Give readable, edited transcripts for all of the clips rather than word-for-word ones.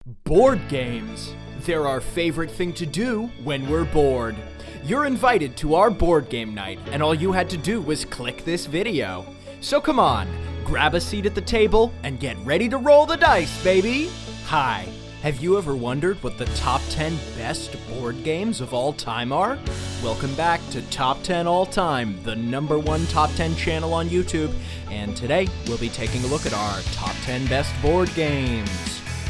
Board games. They're our favorite thing to do when we're bored. You're invited to our board game night, and all you had to do was click this video. So come on, grab a seat at the table and get ready to roll the dice, baby! Hi, have you ever wondered what the top 10 best board games of all time are? Welcome back to Top 10 All Time, the #1 top 10 channel on YouTube, and today we'll be taking a look at our top 10 best board games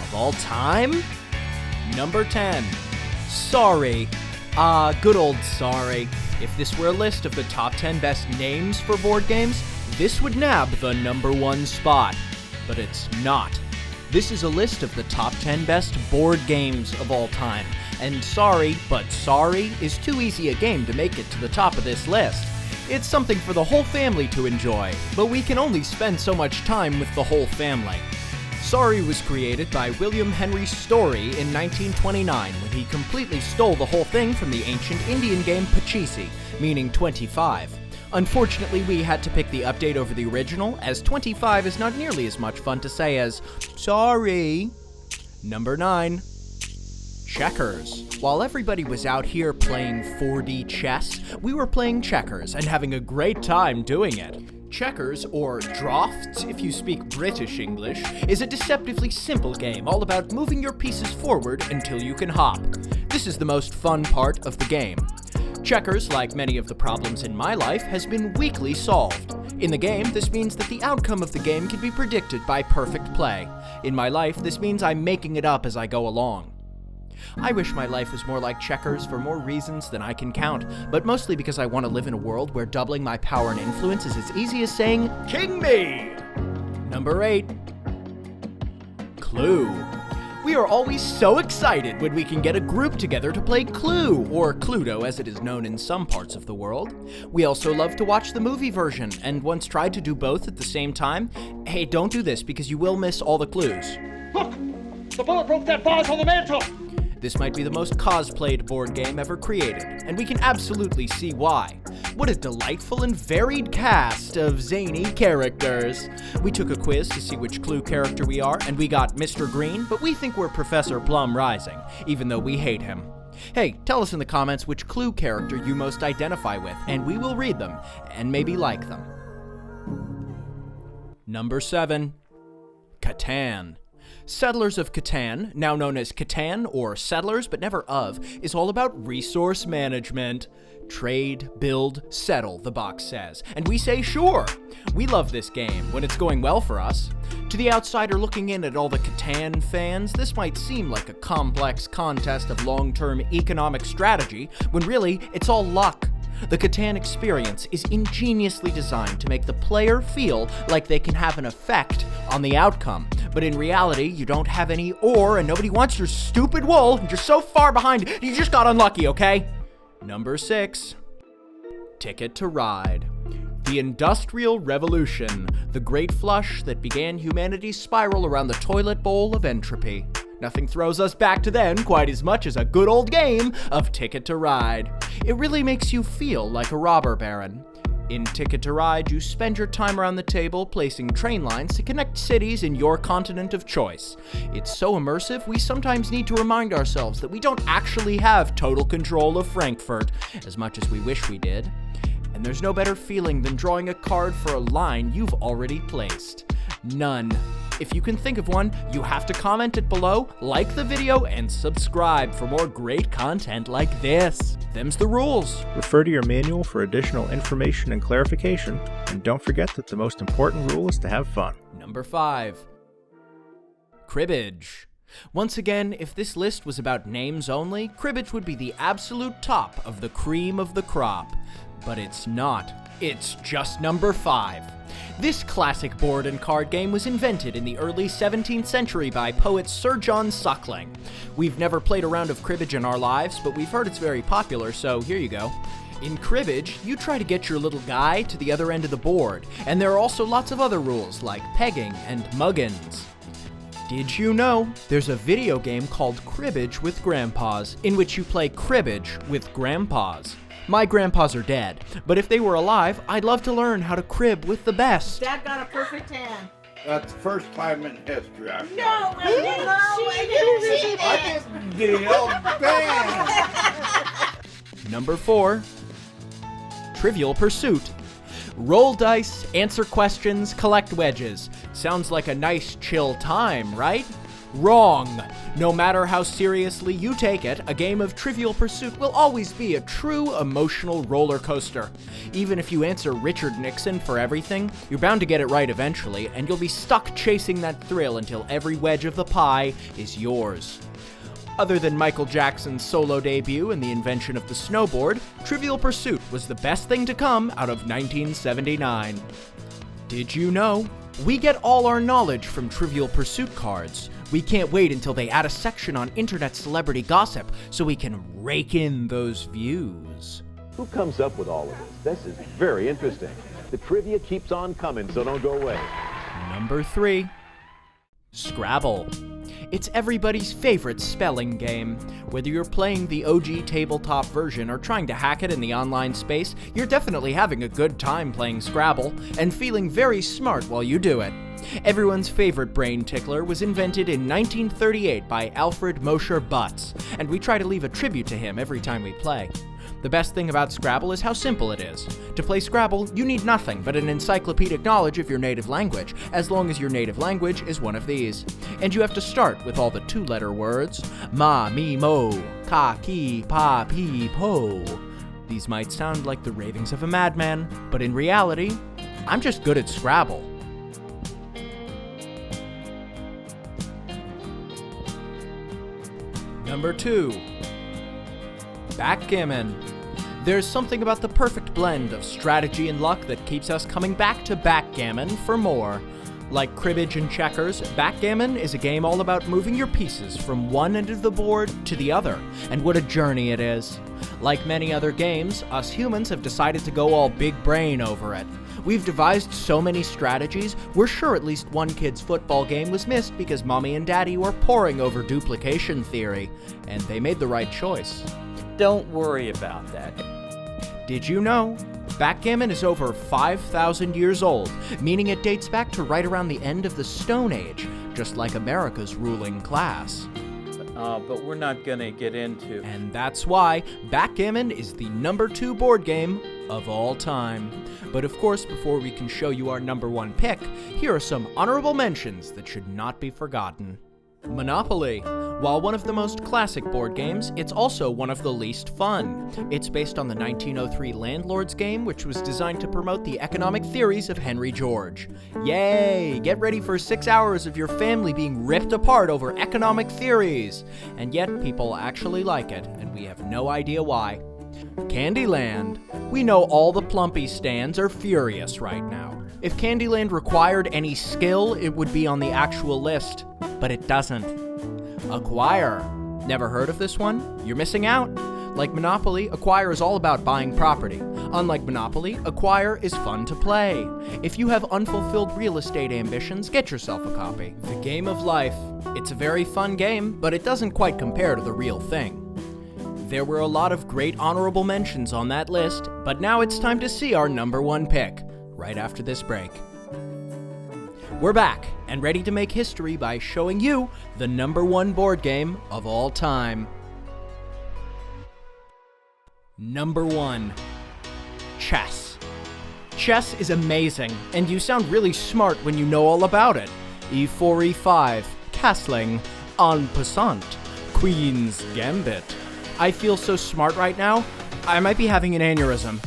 of all time. Number 10, Sorry. Good old Sorry. If this were a list of the top 10 best names for board games, this would nab the #1 spot. But it's not. This is a list of the top 10 best board games of all time. And sorry, but Sorry is too easy a game to make it to the top of this list. It's something for the whole family to enjoy, but we can only spend so much time with the whole family. Sorry was created by William Henry Story in 1929 when he completely stole the whole thing from the ancient Indian game Pachisi, meaning 25. Unfortunately, we had to pick the update over the original, as 25 is not nearly as much fun to say as sorry. Number 9, Checkers. While everybody was out here playing 4D chess, we were playing checkers and having a great time doing it. Checkers, or drafts if you speak British English, is a deceptively simple game all about moving your pieces forward until you can hop. This is the most fun part of the game. Checkers, like many of the problems in my life, has been weakly solved. In the game, this means that the outcome of the game can be predicted by perfect play. In my life, this means I'm making it up as I go along. I wish my life was more like checkers for more reasons than I can count, but mostly because I want to live in a world where doubling my power and influence is as easy as saying, "King me!" Number 8, Clue. We are always so excited when we can get a group together to play Clue, or Cluedo as it is known in some parts of the world. We also love to watch the movie version, and once tried to do both at the same time. Hey, don't do this because you will miss all the clues. Look! The bullet broke that vase on the mantle! This might be the most cosplayed board game ever created, and we can absolutely see why. What a delightful and varied cast of zany characters. We took a quiz to see which Clue character we are, and we got Mr. Green, but we think we're Professor Plum Rising, even though we hate him. Hey, tell us in the comments which Clue character you most identify with, and we will read them, and maybe like them. Number 7, Katan. Settlers of Katan, now known as Katan or Settlers but never of, is all about resource management. Trade, build, settle, the box says. And we say sure! We love this game when it's going well for us. To the outsider looking in at all the Katan fans, this might seem like a complex contest of long-term economic strategy, when really, it's all luck. The Katan experience is ingeniously designed to make the player feel like they can have an effect on the outcome. But in reality, you don't have any ore and nobody wants your stupid wool, and you're so far behind, you just got unlucky, okay? Number 6, Ticket to Ride. The Industrial Revolution, the great flush that began humanity's spiral around the toilet bowl of entropy. Nothing throws us back to then quite as much as a good old game of Ticket to Ride. It really makes you feel like a robber baron. In Ticket to Ride, you spend your time around the table placing train lines to connect cities in your continent of choice. It's so immersive, we sometimes need to remind ourselves that we don't actually have total control of Frankfurt, as much as we wish we did. And there's no better feeling than drawing a card for a line you've already placed. None. If you can think of one, you have to comment it below, like the video, and subscribe for more great content like this. Them's the rules. Refer to your manual for additional information and clarification, and don't forget that the most important rule is to have fun. Number 5, Cribbage. Once again, if this list was about names only, Cribbage would be the absolute top of the cream of the crop. But it's not. It's just number 5. This classic board and card game was invented in the early 17th century by poet Sir John Suckling. We've never played a round of cribbage in our lives, but we've heard it's very popular, so here you go. In cribbage, you try to get your little guy to the other end of the board, and there are also lots of other rules like pegging and muggins. Did you know there's a video game called Cribbage with Grandpas, in which you play cribbage with grandpas? My grandpas are dead, but if they were alive, I'd love to learn how to crib with the best. Dad got a perfect hand. That's the first time in history I've No, I didn't deal, bam! Number 4, Trivial Pursuit. Roll dice, answer questions, collect wedges. Sounds like a nice chill time, right? Wrong. No matter how seriously you take it, a game of Trivial Pursuit will always be a true emotional roller coaster. Even if you answer Richard Nixon for everything, you're bound to get it right eventually, and you'll be stuck chasing that thrill until every wedge of the pie is yours. Other than Michael Jackson's solo debut and the invention of the snowboard, Trivial Pursuit was the best thing to come out of 1979. Did you know? We get all our knowledge from Trivial Pursuit cards. We can't wait until they add a section on internet celebrity gossip so we can rake in those views. Who comes up with all of this? This is very interesting. The trivia keeps on coming, so don't go away. Number 3, Scrabble. It's everybody's favorite spelling game. Whether you're playing the OG tabletop version or trying to hack it in the online space, you're definitely having a good time playing Scrabble and feeling very smart while you do it. Everyone's favorite brain tickler was invented in 1938 by Alfred Mosher Butts, and we try to leave a tribute to him every time we play. The best thing about Scrabble is how simple it is. To play Scrabble, you need nothing but an encyclopedic knowledge of your native language, as long as your native language is one of these. And you have to start with all the 2-letter words, ma, mi, mo, ka, ki, pa, pi, po. These might sound like the ravings of a madman, but in reality, I'm just good at Scrabble. Number 2, backgammon. There's something about the perfect blend of strategy and luck that keeps us coming back to backgammon for more. Like cribbage and checkers, backgammon is a game all about moving your pieces from one end of the board to the other, and what a journey it is. Like many other games, us humans have decided to go all big brain over it. We've devised so many strategies, we're sure at least one kid's football game was missed because mommy and daddy were poring over duplication theory, and they made the right choice. Don't worry about that. Did you know? Backgammon is over 5,000 years old, meaning it dates back to right around the end of the Stone Age, just like America's ruling class. But we're not gonna get into... And that's why backgammon is the number 2 board game of all time. But of course, before we can show you our number 1 pick, here are some honorable mentions that should not be forgotten. Monopoly. While one of the most classic board games, it's also one of the least fun. It's based on the 1903 Landlord's game, which was designed to promote the economic theories of Henry George. Yay! Get ready for 6 hours of your family being ripped apart over economic theories. And yet, people actually like it, and we have no idea why. Candyland. We know all the Plumpy stands are furious right now. If Candyland required any skill, it would be on the actual list, but it doesn't. Acquire. Never heard of this one? You're missing out. Like Monopoly, Acquire is all about buying property. Unlike Monopoly, Acquire is fun to play. If you have unfulfilled real estate ambitions, get yourself a copy. The Game of Life. It's a very fun game, but it doesn't quite compare to the real thing. There were a lot of great honorable mentions on that list, but now it's time to see our number 1 pick, right after this break. We're back, and ready to make history by showing you the number 1 board game of all time. Number 1. Chess. Chess is amazing, and you sound really smart when you know all about it. E4, E5, castling, en passant, Queen's Gambit. I feel so smart right now, I might be having an aneurysm.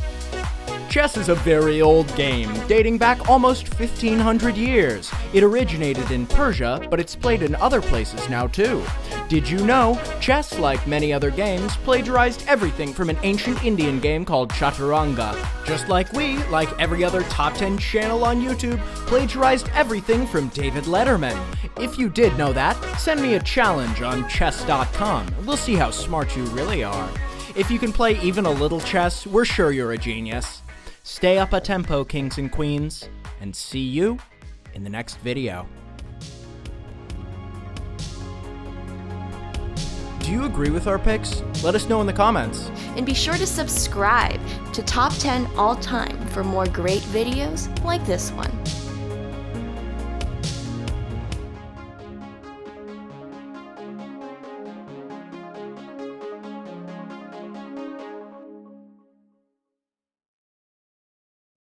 Chess is a very old game, dating back almost 1,500 years. It originated in Persia, but it's played in other places now too. Did you know? Chess, like many other games, plagiarized everything from an ancient Indian game called Chaturanga. Just like we, like every other top 10 channel on YouTube, plagiarized everything from David Letterman. If you did know that, send me a challenge on chess.com. We'll see how smart you really are. If you can play even a little chess, we're sure you're a genius. Stay up a tempo, kings and queens, and see you in the next video. Do you agree with our picks? Let us know in the comments. And be sure to subscribe to Top 10 All Time for more great videos like this one.